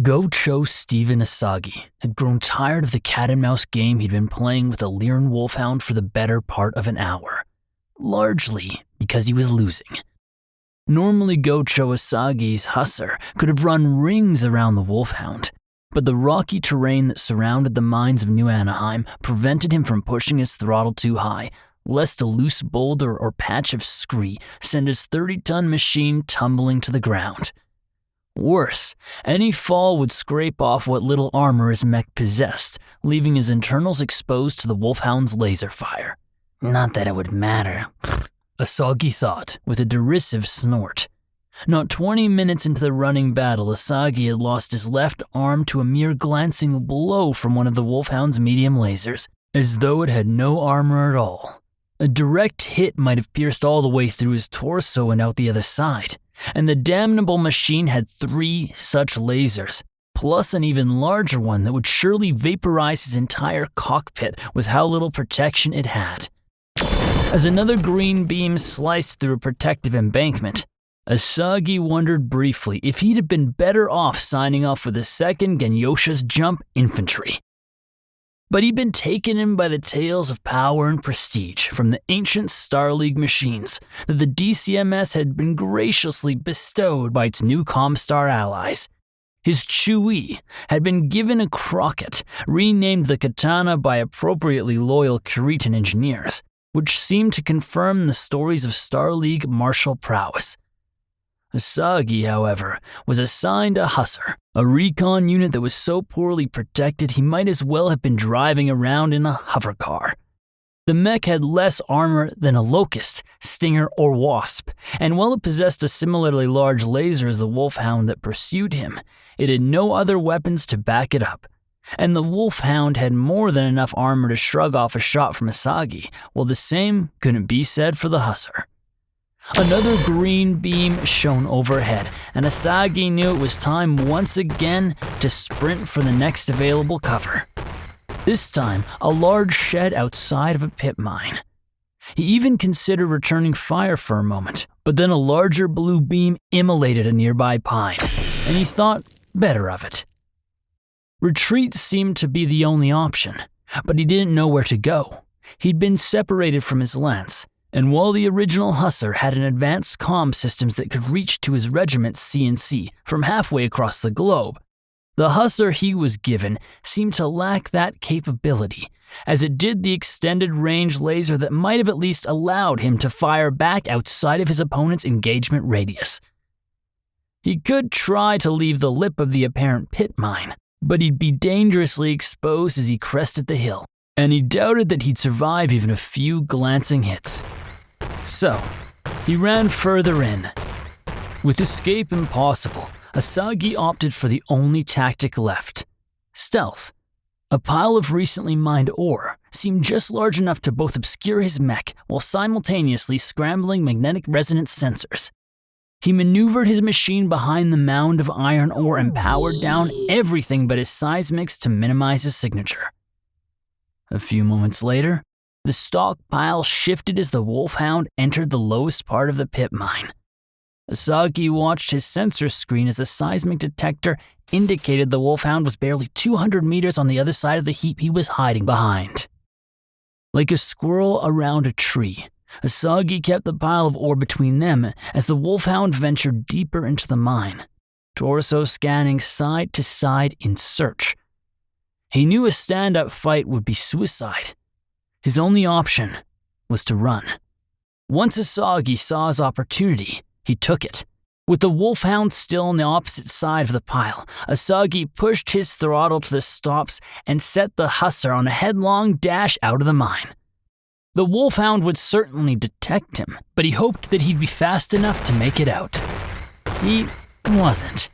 Gocho Stephen Asagi had grown tired of the cat-and-mouse game he'd been playing with a Lyran wolfhound for the better part of an hour, largely because he was losing. Normally Gocho Asagi's Hussar could have run rings around the wolfhound, but the rocky terrain that surrounded the mines of New Anaheim prevented him from pushing his throttle too high, lest a loose boulder or patch of scree send his 30-ton machine tumbling to the ground. Worse, any fall would scrape off what little armor his mech possessed, leaving his internals exposed to the wolfhound's laser fire. Not that it would matter, Asagi thought, with a derisive snort. Not 20 minutes into the running battle, Asagi had lost his left arm to a mere glancing blow from one of the wolfhound's medium lasers, as though it had no armor at all. A direct hit might have pierced all the way through his torso and out the other side, and the damnable machine had 3 such lasers, plus an even larger one that would surely vaporize his entire cockpit with how little protection it had. As another green beam sliced through a protective embankment, Asagi wondered briefly if he'd have been better off signing off with the 2nd Genyosha's Jump Infantry. But he'd been taken in by the tales of power and prestige from the ancient Star League machines that the DCMS had been graciously bestowed by its new Comstar allies. His Chewie had been given a Crockett, renamed the Katana by appropriately loyal Cretan engineers, which seemed to confirm the stories of Star League martial prowess. Asagi, however, was assigned a Hussar, a recon unit that was so poorly protected he might as well have been driving around in a hovercar. The mech had less armor than a Locust, Stinger, or Wasp, and while it possessed a similarly large laser as the wolfhound that pursued him, it had no other weapons to back it up. And the wolfhound had more than enough armor to shrug off a shot from Asagi, while the same couldn't be said for the Hussar. Another green beam shone overhead, and Asagi knew it was time once again to sprint for the next available cover. This time, a large shed outside of a pit mine. He even considered returning fire for a moment, but then a larger blue beam immolated a nearby pine, and he thought better of it. Retreat seemed to be the only option, but he didn't know where to go. He'd been separated from his lance, and while the original Hussar had an advanced comm systems that could reach to his regiment's CNC from halfway across the globe, the Hussar he was given seemed to lack that capability, as it did the extended range laser that might have at least allowed him to fire back outside of his opponent's engagement radius. He could try to leave the lip of the apparent pit mine, but he'd be dangerously exposed as he crested the hill, and he doubted that he'd survive even a few glancing hits. So, he ran further in. With escape impossible, Asagi opted for the only tactic left: stealth. A pile of recently mined ore seemed just large enough to both obscure his mech while simultaneously scrambling magnetic resonance sensors. He maneuvered his machine behind the mound of iron ore and powered down everything but his seismics to minimize his signature. A few moments later, the stockpile shifted as the wolfhound entered the lowest part of the pit mine. Asagi watched his sensor screen as the seismic detector indicated the wolfhound was barely 200 meters on the other side of the heap he was hiding behind. Like a squirrel around a tree, Asagi kept the pile of ore between them as the wolfhound ventured deeper into the mine, torso scanning side to side in search. He knew a stand-up fight would be suicide. His only option was to run. Once Asagi saw his opportunity, he took it. With the wolfhound still on the opposite side of the pile, Asagi pushed his throttle to the stops and set the Hussar on a headlong dash out of the mine. The wolfhound would certainly detect him, but he hoped that he'd be fast enough to make it out. He wasn't.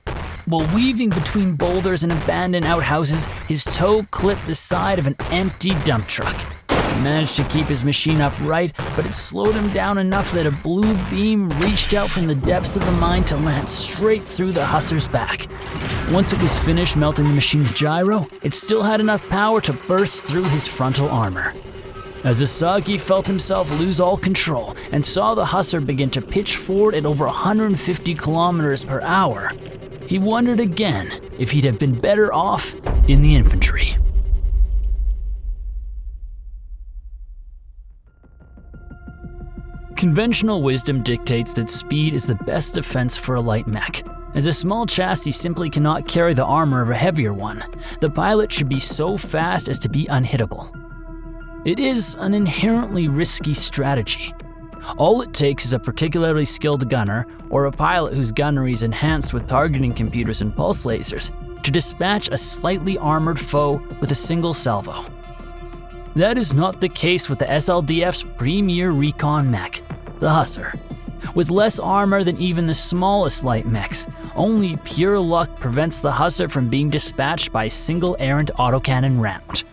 While weaving between boulders and abandoned outhouses, his toe clipped the side of an empty dump truck. He managed to keep his machine upright, but it slowed him down enough that a blue beam reached out from the depths of the mine to land straight through the Hussar's back. Once it was finished melting the machine's gyro, it still had enough power to burst through his frontal armor. As Asagi felt himself lose all control and saw the Hussar begin to pitch forward at over 150 kilometers per hour, he wondered again if he'd have been better off in the infantry. Conventional wisdom dictates that speed is the best defense for a light mech. As a small chassis simply cannot carry the armor of a heavier one, the pilot should be so fast as to be unhittable. It is an inherently risky strategy. All it takes is a particularly skilled gunner, or a pilot whose gunnery is enhanced with targeting computers and pulse lasers, to dispatch a slightly armored foe with a single salvo. That is not the case with the SLDF's premier recon mech, the Hussar. With less armor than even the smallest light mechs, only pure luck prevents the Hussar from being dispatched by a single errant autocannon round.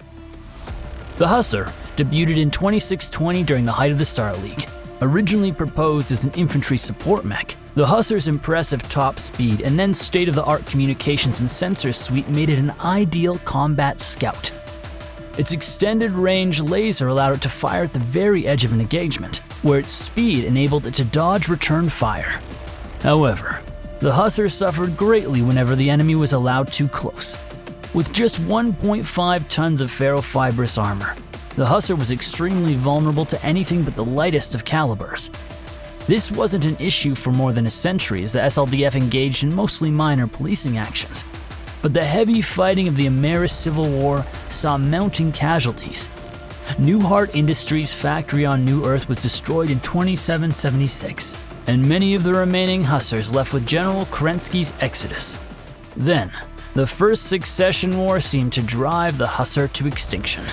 The Hussar debuted in 2620 during the height of the Star League. Originally proposed as an infantry support mech, the Hussar's impressive top speed and then state-of-the-art communications and sensor suite made it an ideal combat scout. Its extended range laser allowed it to fire at the very edge of an engagement, where its speed enabled it to dodge return fire. However, the Hussar suffered greatly whenever the enemy was allowed too close. With just 1.5 tons of ferrofibrous armor, the Hussar was extremely vulnerable to anything but the lightest of calibers. This wasn't an issue for more than a century as the SLDF engaged in mostly minor policing actions, but the heavy fighting of the Ameris Civil War saw mounting casualties. Newhart Industries' factory on New Earth was destroyed in 2776, and many of the remaining Hussars left with General Kerensky's exodus. Then, the First Succession War seemed to drive the Hussar to extinction.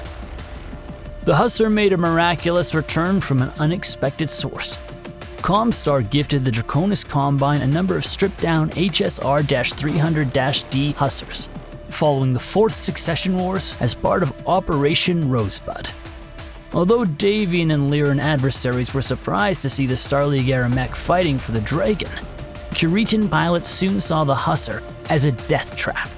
The Hussar made a miraculous return from an unexpected source. Comstar gifted the Draconis Combine a number of stripped-down HSR-300-D Hussars, following the Fourth Succession Wars as part of Operation Rosebud. Although Davian and Lyran adversaries were surprised to see the Star League-era mech fighting for the Dragon, Curitan pilots soon saw the Hussar as a death trap.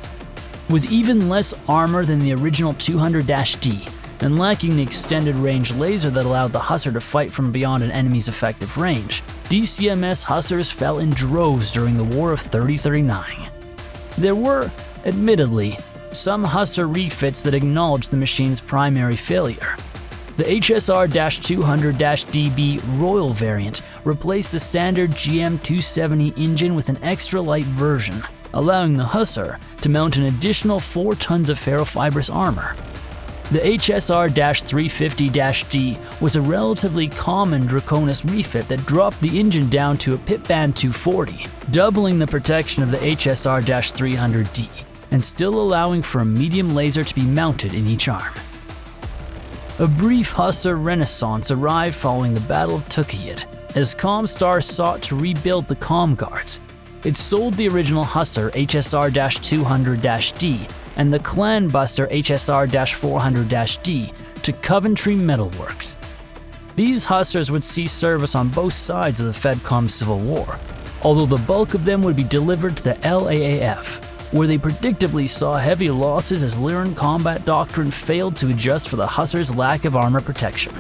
With even less armor than the original 200-D, and lacking the extended range laser that allowed the Hussar to fight from beyond an enemy's effective range, DCMS Hussars fell in droves during the War of 3039. There were, admittedly, some Hussar refits that acknowledged the machine's primary failure. The HSR-200-DB Royal variant replaced the standard GM270 engine with an extra light version, allowing the Hussar to mount an additional 4 tons of ferrofibrous armor. The HSR-350-D was a relatively common Draconis refit that dropped the engine down to a pit band 240, doubling the protection of the HSR-300-D, and still allowing for a medium laser to be mounted in each arm. A brief Hussar renaissance arrived following the Battle of Tukayid, as Comstar sought to rebuild the Comm Guards. It sold the original Hussar HSR-200-D and the Clan Buster HSR-400-D to Coventry Metalworks. These Hussars would see service on both sides of the Fedcom Civil War, although the bulk of them would be delivered to the LAAF, where they predictably saw heavy losses as Lyran combat doctrine failed to adjust for the Hussars' lack of armor protection.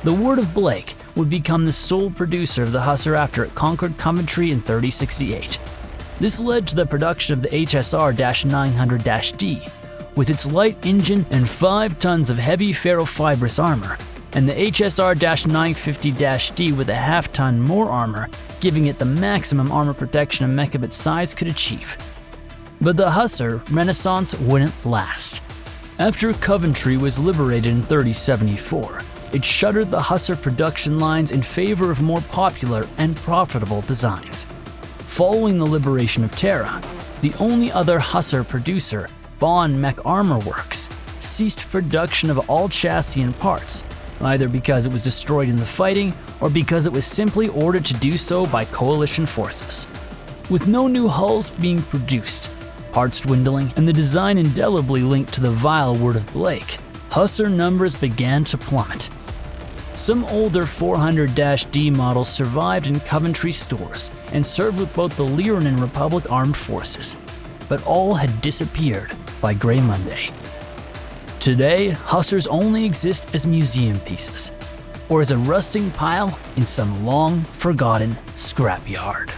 The Word of Blake would become the sole producer of the Hussar after it conquered Coventry in 3068. This led to the production of the HSR-900-D, with its light engine and 5 tons of heavy ferrofibrous armor, and the HSR-950-D with a half-ton more armor, giving it the maximum armor protection a mech of its size could achieve. But the Hussar renaissance wouldn't last. After Coventry was liberated in 3074, it shuttered the Hussar production lines in favor of more popular and profitable designs. Following the liberation of Terra, the only other Hussar producer, Bond Mech Armor Works, ceased production of all chassis and parts, either because it was destroyed in the fighting or because it was simply ordered to do so by coalition forces. With no new hulls being produced, parts dwindling, and the design indelibly linked to the vile Word of Blake, Hussar numbers began to plummet. Some older 400-D models survived in Coventry stores and served with both the Lyran and Republic armed forces, but all had disappeared by Grey Monday. Today, Hussars only exist as museum pieces, or as a rusting pile in some long-forgotten scrapyard.